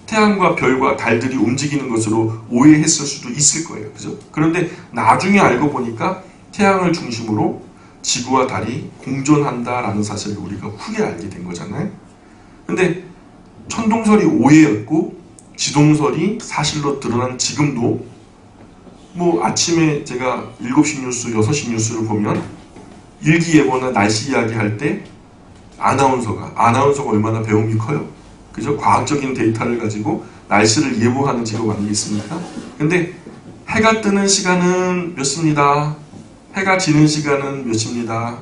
태양과 별과 달들이 움직이는 것으로 오해했을 수도 있을 거예요. 그죠? 그런데 나중에 알고 보니까 태양을 중심으로 지구와 달이 공존한다라는 사실을 우리가 후에 알게 된 거잖아요. 근데 천동설이 오해였고 지동설이 사실로 드러난 지금도, 아침에 제가 7시 뉴스, 6시 뉴스를 보면 일기예보나 날씨 이야기할 때 아나운서가 얼마나 배움이 커요. 그죠? 과학적인 데이터를 가지고 날씨를 예보하는 직업 아니겠습니까? 근데 해가 뜨는 시간은 몇 시입니다. 해가 지는 시간은 몇 시입니다.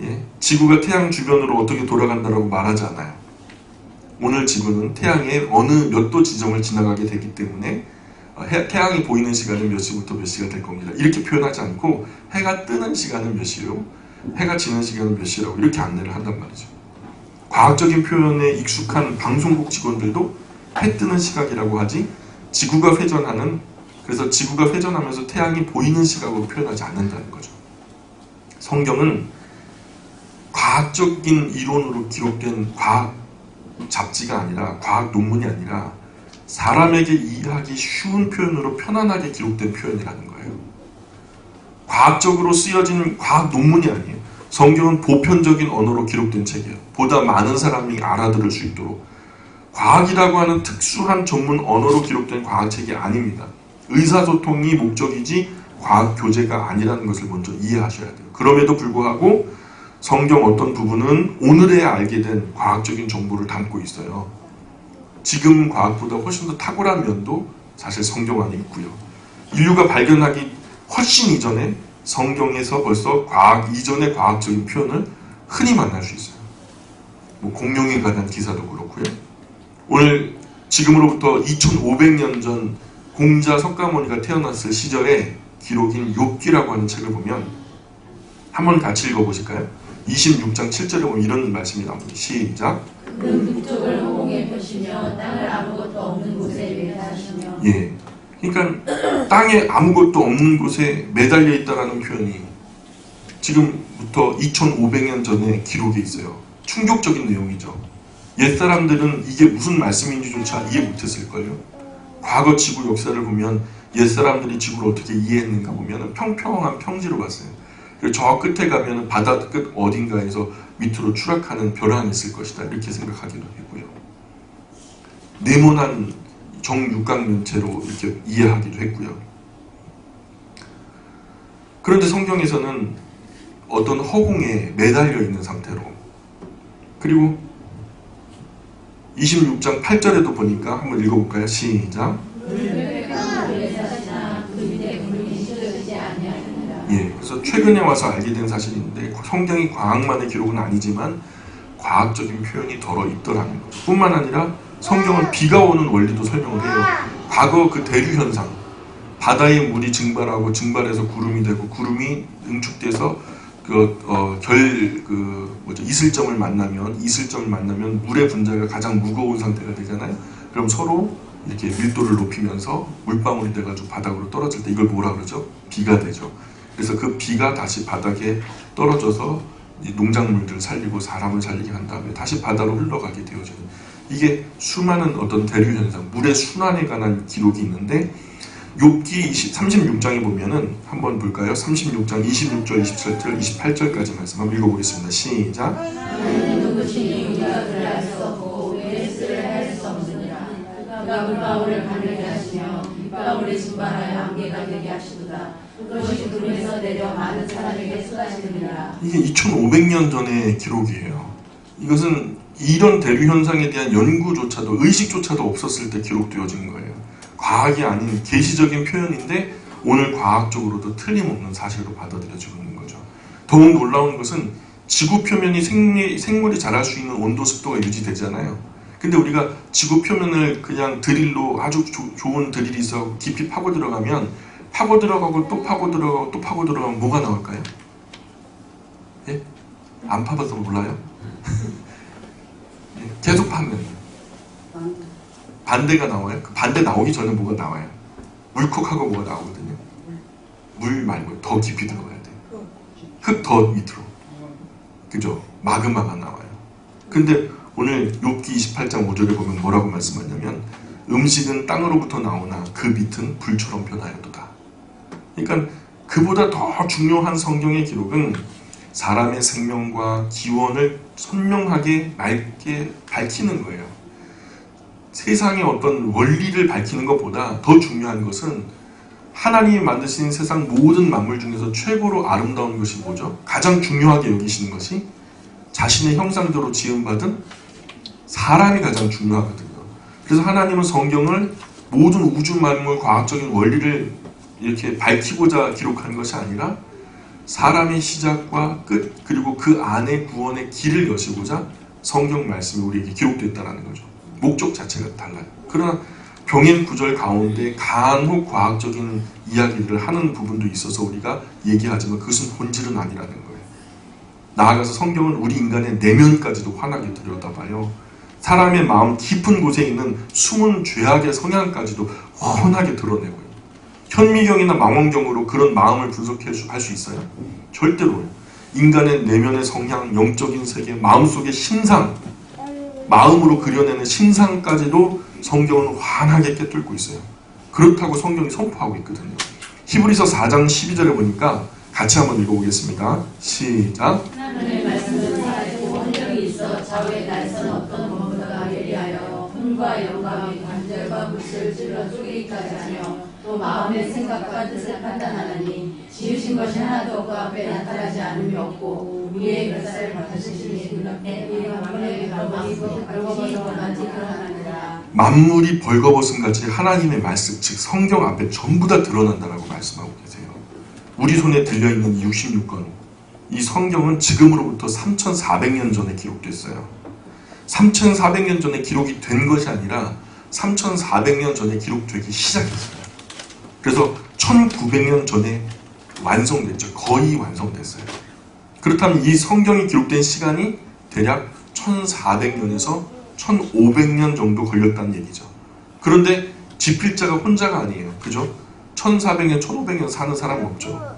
예? 지구가 태양 주변으로 어떻게 돌아간다라고 말하지 않아요. 오늘 지구는 태양의 어느 몇 도 지점을 지나가게 되기 때문에 태양이 보이는 시간은 몇 시부터 몇 시가 될 겁니다. 이렇게 표현하지 않고 해가 뜨는 시간은 몇 시요, 해가 지는 시간은 몇 시라고 이렇게 안내를 한단 말이죠. 과학적인 표현에 익숙한 방송국 직원들도 해 뜨는 시각이라고 하지 지구가 회전하는, 그래서 지구가 회전하면서 태양이 보이는 시각으로 표현하지 않는다는 거죠. 성경은 과학적인 이론으로 기록된 과학 잡지가 아니라, 과학 논문이 아니라 사람에게 이해하기 쉬운 표현으로 편안하게 기록된 표현이라는 거예요. 과학적으로 쓰여진 과학 논문이 아니에요. 성경은 보편적인 언어로 기록된 책이에요. 보다 많은 사람이 알아들을 수 있도록. 과학이라고 하는 특수한 전문 언어로 기록된 과학책이 아닙니다. 의사소통이 목적이지 과학 교재가 아니라는 것을 먼저 이해하셔야 돼요. 그럼에도 불구하고 성경 어떤 부분은 오늘에 알게 된 과학적인 정보를 담고 있어요. 지금 과학보다 훨씬 더 탁월한 면도 사실 성경 안에 있고요. 인류가 발견하기 훨씬 이전에 성경에서 벌써 과학 이전의 과학적인 표현을 흔히 만날 수 있어요. 뭐 공룡에 관한 기사도 그렇고요. 오늘 지금으로부터 2500년 전 공자 석가모니가 태어났을 시절의 기록인 욥기라고 하는 책을 보면 한번 같이 읽어보실까요? 26장 7절에 보면 이런 말씀이 나옵니다. 시작. 그 북쪽을 허공에 펴시며 땅을 아무것도 없는 곳에 매다시며. 예, 그러니까 땅에 아무것도 없는 곳에 매달려 있다라는 표현이 지금부터 2500년 전에 기록이 있어요. 충격적인 내용이죠. 옛사람들은 이게 무슨 말씀인지조차 이해 못했을걸요. 과거 지구 역사를 보면 옛사람들이 지구를 어떻게 이해했는가 보면 평평한 평지로 봤어요. 그리고 저 끝에 가면 바다 끝 어딘가에서 밑으로 추락하는 벼랑이 있을 것이다 이렇게 생각하기도 했고요. 네모난 정육각면체로 이렇게 이해하기도 했고요. 그런데 성경에서는 어떤 허공에 매달려 있는 상태로, 그리고 26장 8절에도 보니까 한번 읽어볼까요? 시작. 예, 그래서 최근에 와서 알게 된 사실인데 성경이 과학만의 기록은 아니지만 과학적인 표현이 덜어 있더라는 거죠. 뿐만 아니라 성경은 비가 오는 원리도 설명을 해요. 과거 그 대류 현상, 바다의 물이 증발하고 증발해서 구름이 되고 구름이 응축돼서 이슬점을 만나면 물의 분자가 가장 무거운 상태가 되잖아요. 그럼 서로 이렇게 밀도를 높이면서 물방울이 돼가지고 바닥으로 떨어질 때 이걸 뭐라 그러죠? 비가 되죠. 그래서 그 비가 다시 바닥에 떨어져서 농작물들을 살리고 사람을 살리게 한 다음에 다시 바다로 흘러가게 되어져요. 이게 수많은 어떤 대류 현상, 물의 순환에 관한 기록이 있는데 욥기 36장에 보면은 한번 볼까요? 36장 26절, 27절, 28절까지 말씀 한번 읽어보겠습니다. 시작. 하나님은 누구시니 우리가 그를 알 수 없고 예수를 할 수 없느니라. 그가 물방울을 가늘게 하시며 빗방울이 증발하여 안개가 되게 하시도다. 그것이 구름에서 내려 많은 사람에게 쏟아지느니라. 이게 2500년 전의 기록이에요. 이것은 이런 대류 현상에 대한 연구조차도 의식조차도 없었을 때 기록되어진 거예요. 과학이 아닌 계시적인 표현인데 오늘 과학적으로도 틀림없는 사실로 받아들여지고 있는 거죠. 더욱 놀라운 것은 지구 표면이 생물이 자랄 수 있는 온도 습도가 유지되잖아요. 근데 우리가 지구 표면을 그냥 드릴로 아주 좋은 드릴이 있어 깊이 파고 들어가면 파고 들어가고 또 파고 들어가고 또 파고 들어가면 뭐가 나올까요? 예? 안 파봐서 몰라요? 예, 계속 파면 반대가 나와요. 그 반대 나오기 전에 뭐가 나와요? 물컥하고 뭐가 나오거든요. 물 말고 더 깊이 들어가야 돼요. 흙 더 밑으로. 그죠? 마그마가 나와요. 근데 오늘 욥기 28장 5절에 보면 뭐라고 말씀하냐면 음식은 땅으로부터 나오나 그 밑은 불처럼 변하였도다. 그러니까 그보다 더 중요한 성경의 기록은 사람의 생명과 기원을 선명하게 맑게 밝히는 거예요. 세상의 어떤 원리를 밝히는 것보다 더 중요한 것은 하나님이 만드신 세상 모든 만물 중에서 최고로 아름다운 것이 뭐죠? 가장 중요하게 여기시는 것이 자신의 형상대로 지음받은 사람이 가장 중요하거든요. 그래서 하나님은 성경을 모든 우주 만물 과학적인 원리를 이렇게 밝히고자 기록한 것이 아니라 사람의 시작과 끝 그리고 그 안에 구원의 길을 여시고자 성경 말씀이 우리에게 기록됐다는 거죠. 목적 자체가 달라요. 그러나 병행 구절 가운데 간혹 과학적인 이야기를 하는 부분도 있어서 우리가 얘기하지만 그것은 본질은 아니라는 거예요. 나아가서 성경은 우리 인간의 내면까지도 환하게 들여다봐요. 사람의 마음 깊은 곳에 있는 숨은 죄악의 성향까지도 훤하게 드러내고요. 현미경이나 망원경으로 그런 마음을 분석할 수 있어요? 절대로요. 인간의 내면의 성향, 영적인 세계, 마음속의 심상, 마음으로 그려내는 심상까지도 성경은 환하게 꿰뚫고 있어요. 그렇다고 성경이 선포하고 있거든요. 히브리서 4장 12절에 보니까 같이 한번 읽어보겠습니다. 시작. 하나님의 말씀은 살아있고 원력이 있어 좌우의 날선 어떤 검보다 예리하여 혼과 영감이 관절과 물을 찔러 쪼개기까지 하며 또 마음의 생각과 뜻을 판단하나니 지으신 것이 하나도 그 앞에 나타나지 않음이 없고 우리의 뱃살을 받으시니 눈앞에 만물의 벌거벗은 같이 드러나느니라. 만물이 벌거벗은 같이 하나님의 말씀, 즉 성경 앞에 전부 다 드러난다라고 말씀하고 계세요. 우리 손에 들려있는 66권, 이 성경은 지금으로부터 3,400년 전에 기록됐어요. 3,400년 전에 기록이 된 것이 아니라 3,400년 전에 기록되기 시작했어요. 그래서 1,900년 전에 완성됐죠. 거의 완성됐어요. 그렇다면 이 성경이 기록된 시간이 대략 1,400년에서 1,500년 정도 걸렸다는 얘기죠. 그런데 지필자가 혼자가 아니에요. 그죠? 1,400년, 1,500년 사는 사람은 없죠.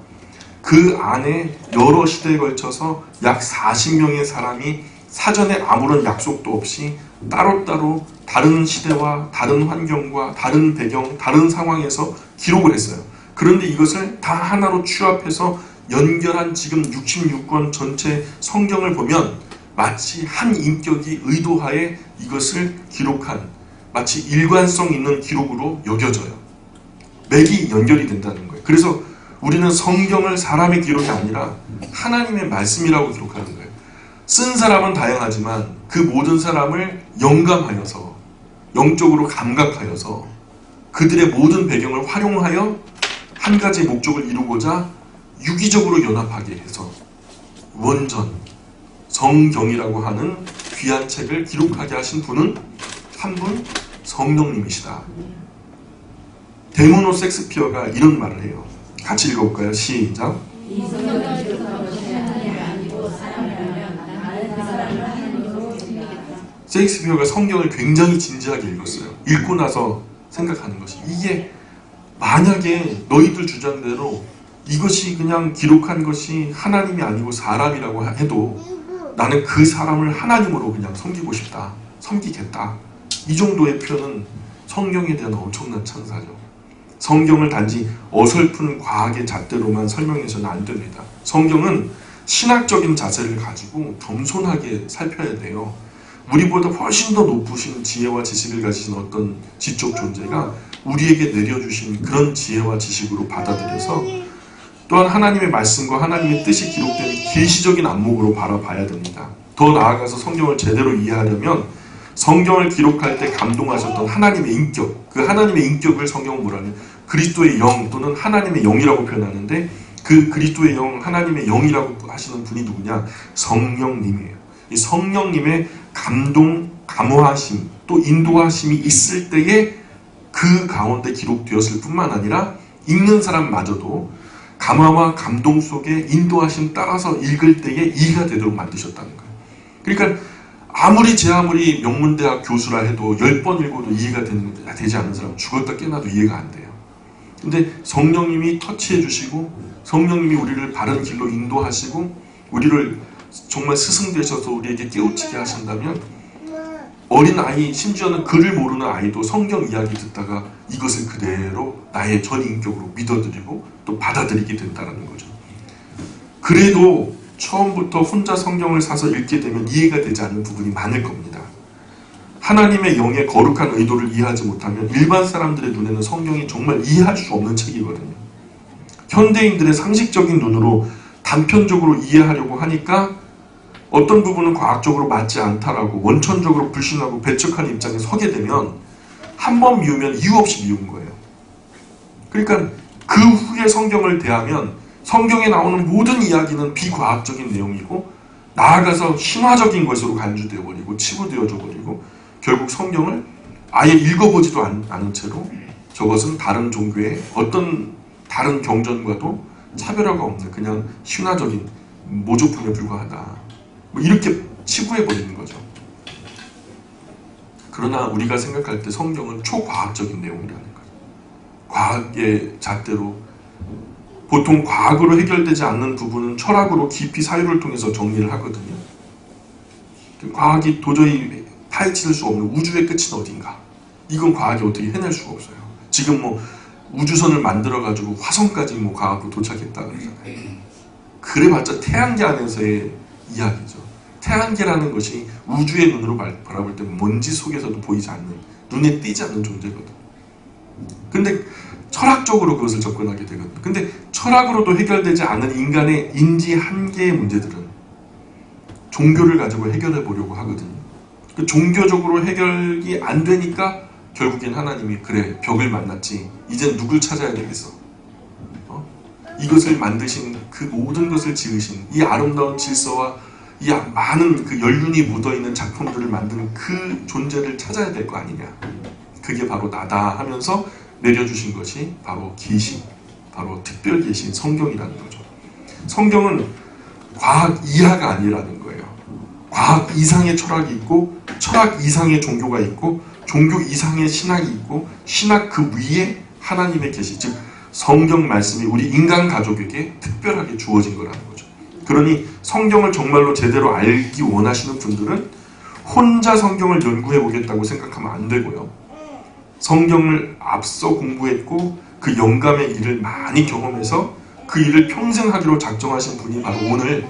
그 안에 여러 시대에 걸쳐서 약 40명의 사람이 사전에 아무런 약속도 없이 따로따로 다른 시대와 다른 환경과 다른 배경, 다른 상황에서 기록을 했어요. 그런데 이것을 다 하나로 취합해서 연결한 지금 66권 전체 성경을 보면 마치 한 인격이 의도하에 이것을 기록한 마치 일관성 있는 기록으로 여겨져요. 맥이 연결이 된다는 거예요. 그래서 우리는 성경을 사람의 기록이 아니라 하나님의 말씀이라고 기록하는 거예요. 쓴 사람은 다양하지만 그 모든 사람을 영감하여서 영적으로 감각하여서 그들의 모든 배경을 활용하여 한 가지 목적을 이루고자 유기적으로 연합하게 해서 원전, 성경이라고 하는 귀한 책을 기록하게 하신 분은 한 분 성령님이시다. 데모노 섹스피어가 이런 말을 해요. 같이 읽어볼까요? 시작. 이 성경을 기록한 것이 하나님이 아니고 사람이라면 나는 그 사람을 하나님으로 섬기겠다. 셰익스피어가 성경을 굉장히 진지하게 읽었어요. 읽고 나서 생각하는 것이 이게 만약에 너희들 주장대로 이것이 그냥 기록한 것이 하나님이 아니고 사람이라고 해도 나는 그 사람을 하나님으로 그냥 섬기고 싶다. 섬기겠다. 이 정도의 표현은 성경에 대한 엄청난 찬사죠. 성경을 단지 어설픈 과학의 잣대로만 설명해서는 안 됩니다. 성경은 신학적인 자세를 가지고 겸손하게 살펴야 돼요. 우리보다 훨씬 더 높으신 지혜와 지식을 가진 어떤 지적 존재가 우리에게 내려주신 그런 지혜와 지식으로 받아들여서 또한 하나님의 말씀과 하나님의 뜻이 기록된 계시적인 안목으로 바라봐야 됩니다. 더 나아가서 성경을 제대로 이해하려면 성경을 기록할 때 감동하셨던 하나님의 인격, 그 하나님의 인격을 성경은 뭐라면 그리스도의 영 또는 하나님의 영이라고 표현하는데 그 그리스도의 영, 하나님의 영이라고 하시는 분이 누구냐? 성령님이에요. 이 성령님의 감동, 감화하심, 또 인도하심이 있을 때에 그 가운데 기록되었을 뿐만 아니라 읽는 사람마저도 감화와 감동 속에 인도하심 따라서 읽을 때에 이해가 되도록 만드셨다는 거예요. 그러니까 아무리 제 아무리 명문대학 교수라 해도 10번 읽어도 이해가 되지 않는 사람은 죽었다 깨어나도 이해가 안 돼요. 근데 성령님이 터치해 주시고 성령님이 우리를 바른 길로 인도하시고 우리를 정말 스승 되셔서 우리에게 깨우치게 하신다면 어린아이, 심지어는 글을 모르는 아이도 성경 이야기 듣다가 이것을 그대로 나의 전 인격으로 믿어들이고 또 받아들이게 된다는 거죠. 그래도 처음부터 혼자 성경을 사서 읽게 되면 이해가 되지 않는 부분이 많을 겁니다. 하나님의 영의 거룩한 의도를 이해하지 못하면 일반 사람들의 눈에는 성경이 정말 이해할 수 없는 책이거든요. 현대인들의 상식적인 눈으로 단편적으로 이해하려고 하니까 어떤 부분은 과학적으로 맞지 않다라고 원천적으로 불신하고 배척하는 입장에 서게 되면 한 번 미우면 이유 없이 미운 거예요. 그러니까 그 후에 성경을 대하면 성경에 나오는 모든 이야기는 비과학적인 내용이고 나아가서 신화적인 것으로 간주되어 버리고 치부되어져 버리고 결국 성경을 아예 읽어보지도 않은 채로 저것은 다른 종교의 어떤 다른 경전과도 차별화가 없는 그냥 신화적인 모조품에 불과하다. 뭐 이렇게 치부해버리는 거죠. 그러나 우리가 생각할 때 성경은 초과학적인 내용이라는 거죠. 과학의 잣대로 보통 과학으로 해결되지 않는 부분은 철학으로 깊이 사유를 통해서 정리를 하거든요. 과학이 도저히 파헤칠 수 없는 우주의 끝은 어딘가? 이건 과학이 어떻게 해낼 수가 없어요. 지금 뭐 우주선을 만들어가지고 화성까지 뭐 과학으로 도착했다 그러잖아요. 그래봤자 태양계 안에서의 이야기죠. 태양계라는 것이 우주의 눈으로 바라볼 때 먼지 속에서도 보이지 않는, 눈에 띄지 않는 존재거든. 근데 철학적으로 그것을 접근하게 되거든. 근데 철학으로도 해결되지 않는 인간의 인지 한계의 문제들은 종교를 가지고 해결해 보려고 하거든요. 그 종교적으로 해결이 안 되니까 결국엔 하나님이 그래 벽을 만났지 이젠 누굴 찾아야 되겠어. 이것을 만드신 그 모든 것을 지으신 이 아름다운 질서와 이 많은 그 연륜이 묻어있는 작품들을 만든 그 존재를 찾아야 될 거 아니냐. 그게 바로 나다 하면서 내려주신 것이 바로 계시, 바로 특별 계신 성경이라는 거죠. 성경은 과학 이하가 아니라는 거예요. 과학 이상의 철학이 있고 철학 이상의 종교가 있고 종교 이상의 신학이 있고 신학 그 위에 하나님의 계시, 즉 성경 말씀이 우리 인간 가족에게 특별하게 주어진 거라는 거죠. 그러니 성경을 정말로 제대로 알기 원하시는 분들은 혼자 성경을 연구해 보겠다고 생각하면 안 되고요. 성경을 앞서 공부했고 그 영감의 일을 많이 경험해서 그 일을 평생 하기로 작정하신 분이 바로 오늘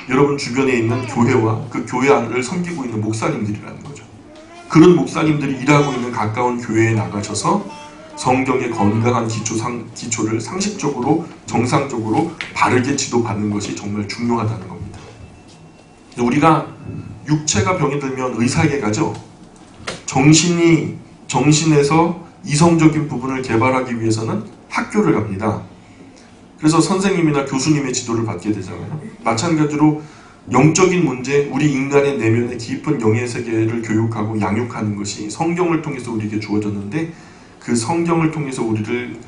여러분 주변에 있는 교회와 그 교회 안을 섬기고 있는 목사님들이라는 거죠. 그런 목사님들이 일하고 있는 가까운 교회에 나가셔서 성경의 건강한 기초를 상식적으로 정상적으로 바르게 지도받는 것이 정말 중요하다는 겁니다. 우리가 육체가 병이 들면 의사에게 가죠. 정신에서 이성적인 부분을 개발하기 위해서는 학교를 갑니다. 그래서 선생님이나 교수님의 지도를 받게 되잖아요. 마찬가지로 영적인 문제, 우리 인간의 내면의 깊은 영의 세계를 교육하고 양육하는 것이 성경을 통해서 우리에게 주어졌는데 그 성경을 통해서 우리를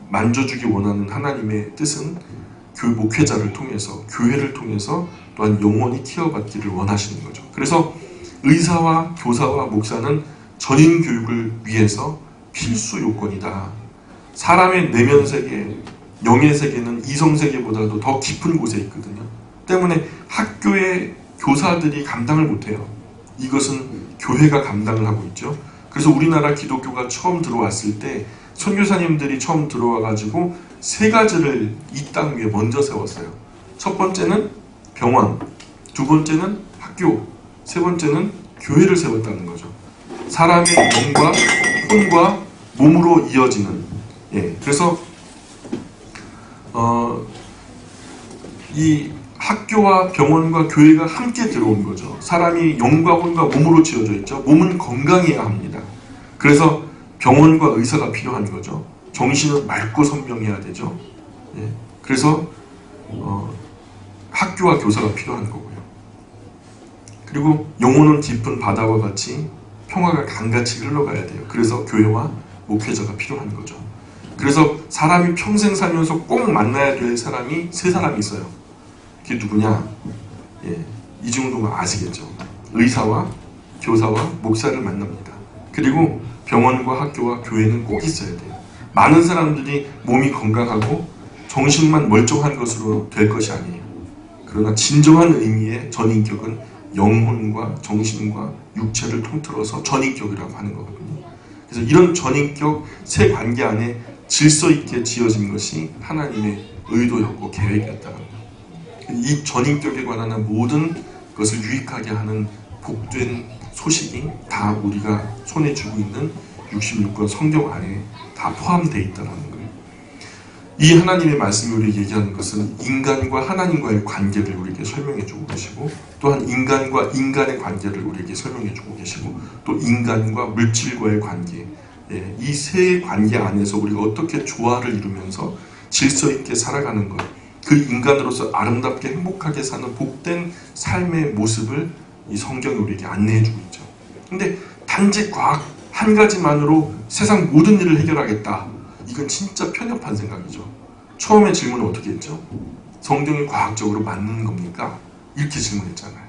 만져주기 원하는 하나님의 뜻은 그 목회자를 통해서 교회를 통해서 또한 영원히 키워받기를 원하시는 거죠. 그래서 의사와 교사와 목사는 전인 교육을 위해서 필수 요건이다. 사람의 내면 세계, 영의 세계는 이성 세계보다도 더 깊은 곳에 있거든요. 때문에 학교의 교사들이 감당을 못해요. 이것은 교회가 감당을 하고 있죠. 그래서 우리나라 기독교가 처음 들어왔을 때 선교사님들이 처음 들어와가지고 세 가지를 이 땅 위에 먼저 세웠어요. 첫 번째는 병원, 두 번째는 학교, 세 번째는 교회를 세웠다는 거죠. 사람의 영과 혼과 몸으로 이어지는, 그래서 이 학교와 병원과 교회가 함께 들어온 거죠. 사람이 영과 혼과 몸으로 지어져 있죠. 몸은 건강해야 합니다. 그래서 병원과 의사가 필요한 거죠. 정신은 맑고 선명해야 되죠. 그래서 학교와 교사가 필요한 거고요. 그리고 영혼은 깊은 바다와 같이 평화가 강같이 흘러가야 돼요. 그래서 교회와 목회자가 필요한 거죠. 그래서 사람이 평생 살면서 꼭 만나야 될 사람이 세 사람이 있어요. 그게 누구냐? 이 정도면 아시겠죠. 의사와 교사와 목사를 만납니다. 그리고 병원과 학교와 교회는 꼭 있어야 돼요. 많은 사람들이 몸이 건강하고 정신만 멀쩡한 것으로 될 것이 아니에요. 그러나 진정한 의미의 전인격은 영혼과 정신과 육체를 통틀어서 전인격이라고 하는 거거든요. 그래서 이런 전인격 세 관계 안에 질서 있게 지어진 것이 하나님의 의도였고 계획이었다는 거예요. 이 전인격에 관한 모든 것을 유익하게 하는 복된 소식이 다 우리가 손에 쥐고 있는 66권 성경 안에 다 포함되어 있다는 거예요. 이 하나님의 말씀이 우리에게 얘기하는 것은 인간과 하나님과의 관계를 우리에게 설명해 주고 계시고 또한 인간과 인간의 관계를 우리에게 설명해 주고 계시고 또 인간과 물질과의 관계, 이 세 관계 안에서 우리가 어떻게 조화를 이루면서 질서 있게 살아가는 것, 그 인간으로서 아름답게 행복하게 사는 복된 삶의 모습을 이 성경이 우리에게 안내해 주고 있죠. 근데 단지 과학 한 가지만으로 세상 모든 일을 해결하겠다. 이건 진짜 편협한 생각이죠. 처음에 질문을 어떻게 했죠? 성경이 과학적으로 맞는 겁니까? 이렇게 질문했잖아요.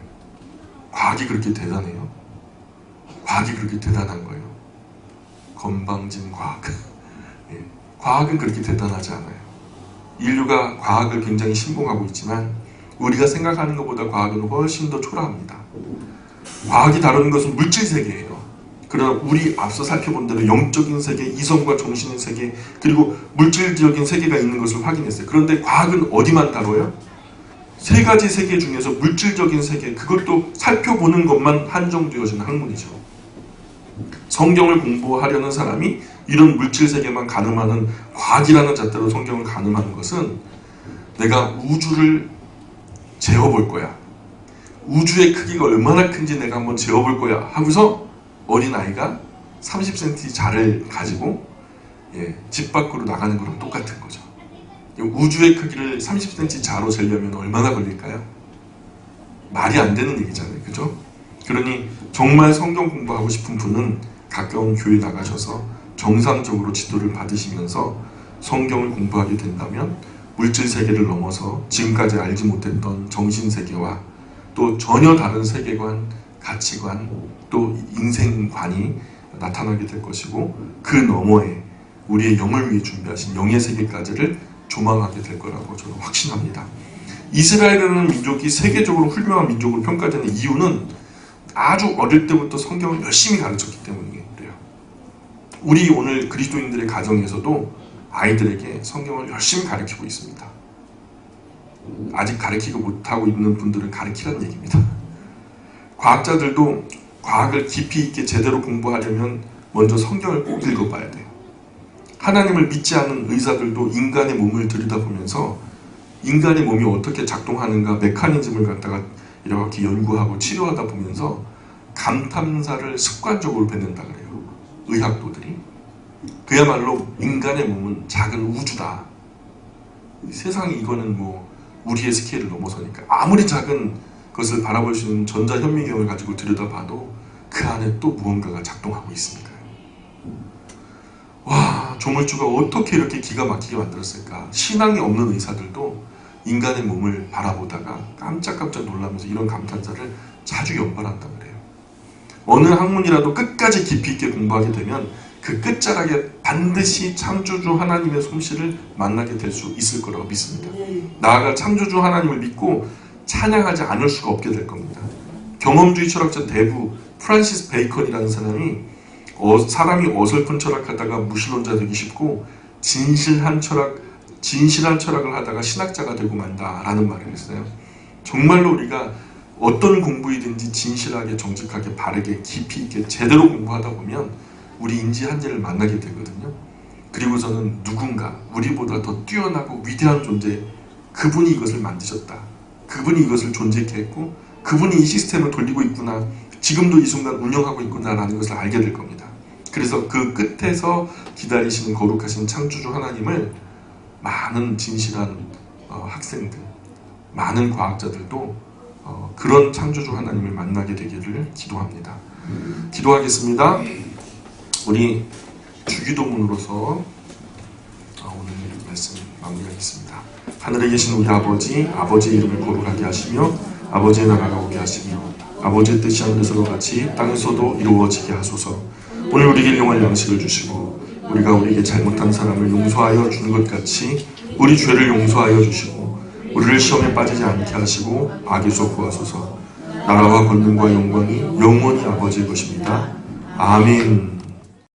과학이 그렇게 대단해요? 과학이 그렇게 대단한 거예요? 건방진 과학. 예, 과학은 그렇게 대단하지 않아요. 인류가 과학을 굉장히 신봉하고 있지만 우리가 생각하는 것보다 과학은 훨씬 더 초라합니다. 과학이 다루는 것은 물질 세계예요. 그러나 우리 앞서 살펴본 대로 영적인 세계, 이성과 정신의 세계, 그리고 물질적인 세계가 있는 것을 확인했어요. 그런데 과학은 어디만 다뤄요? 세 가지 세계 중에서 물질적인 세계, 그것도 살펴보는 것만 한정되어진 학문이죠. 성경을 공부하려는 사람이 이런 물질 세계만 가늠하는 과학이라는 잣대로 성경을 가늠하는 것은 내가 우주를 재어볼 거야. 우주의 크기가 얼마나 큰지 내가 한번 재어볼 거야 하고서 어린아이가 30cm 자를 가지고 집 밖으로 나가는 거랑 똑같은 거죠. 우주의 크기를 30cm 자로 재려면 얼마나 걸릴까요? 말이 안 되는 얘기잖아요. 그죠? 그러니 정말 성경 공부하고 싶은 분은 가까운 교회 나가셔서 정상적으로 지도를 받으시면서 성경을 공부하게 된다면 물질 세계를 넘어서 지금까지 알지 못했던 정신 세계와 또 전혀 다른 세계관, 가치관, 또 인생관이 나타나게 될 것이고 그 너머에 우리의 영을 위해 준비하신 영의 세계까지를 조망하게 될 거라고 저는 확신합니다. 이스라엘이라는 민족이 세계적으로 훌륭한 민족으로 평가되는 이유는 아주 어릴 때부터 성경을 열심히 가르쳤기 때문이에요. 우리 오늘 그리스도인들의 가정에서도 아이들에게 성경을 열심히 가르치고 있습니다. 아직 가르치고 못하고 있는 분들은 가르치라는 얘기입니다. 과학자들도 과학을 깊이 있게 제대로 공부하려면 먼저 성경을 꼭 읽어봐야 돼요. 하나님을 믿지 않는 의사들도 인간의 몸을 들여다보면서 인간의 몸이 어떻게 작동하는가 메커니즘을 갖다가 이렇게 연구하고 치료하다 보면서 감탄사를 습관적으로 뱉는다 그래요. 의학도들이. 그야말로 인간의 몸은 작은 우주다. 세상에 이거는 뭐 우리의 스케일을 넘어서니까 아무리 작은 것을 바라볼 수 있는 전자현미경을 가지고 들여다봐도 그 안에 또 무언가가 작동하고 있습니다. 와, 조물주가 어떻게 이렇게 기가 막히게 만들었을까? 신앙이 없는 의사들도 인간의 몸을 바라보다가 깜짝깜짝 놀라면서 이런 감탄사를 자주 연발한다 그래요. 어느 학문이라도 끝까지 깊이 있게 공부하게 되면 그 끝자락에 반드시 창조주 하나님의 솜씨를 만나게 될 수 있을 거라고 믿습니다. 나아가 창조주 하나님을 믿고 찬양하지 않을 수가 없게 될 겁니다. 경험주의 철학자 대부 프란시스 베이컨이라는 사람이 사람이 어설픈 철학하다가 무신론자 되기 쉽고 진실한 철학을 하다가 신학자가 되고 만다라는 말을 했어요. 정말로 우리가 어떤 공부이든지 진실하게 정직하게 바르게 깊이 있게 제대로 공부하다 보면 우리 인지 한계를 만나게 되거든요. 그리고서는 누군가 우리보다 더 뛰어나고 위대한 존재, 그분이 이것을 만드셨다. 그분이 이것을 존재케 했고 그분이 이 시스템을 돌리고 있구나. 지금도 이 순간 운영하고 있구나라는 것을 알게 될 겁니다. 그래서 그 끝에서 기다리시는 거룩하신 창조주 하나님을 많은 진실한 학생들, 많은 과학자들도 그런 창조주 하나님을 만나게 되기를 기도합니다. 기도하겠습니다. 우리 주기도문으로서 오늘 말씀 마무리하겠습니다. 하늘에 계신 우리 아버지, 아버지의 이름을 거룩하게 하시며 아버지의 나라가 오게 하시며 아버지의 뜻이 하늘에서도 같이 땅에서도 이루어지게 하소서. 오늘 우리에게 일용할 양식을 주시고 우리가 우리에게 잘못한 사람을 용서하여 주는 것 같이 우리 죄를 용서하여 주시고 우리를 시험에 빠지지 않게 하시고 악에서 구하소서. 나라와 권능과 영광이 영원히 아버지의 것입니다. 아멘.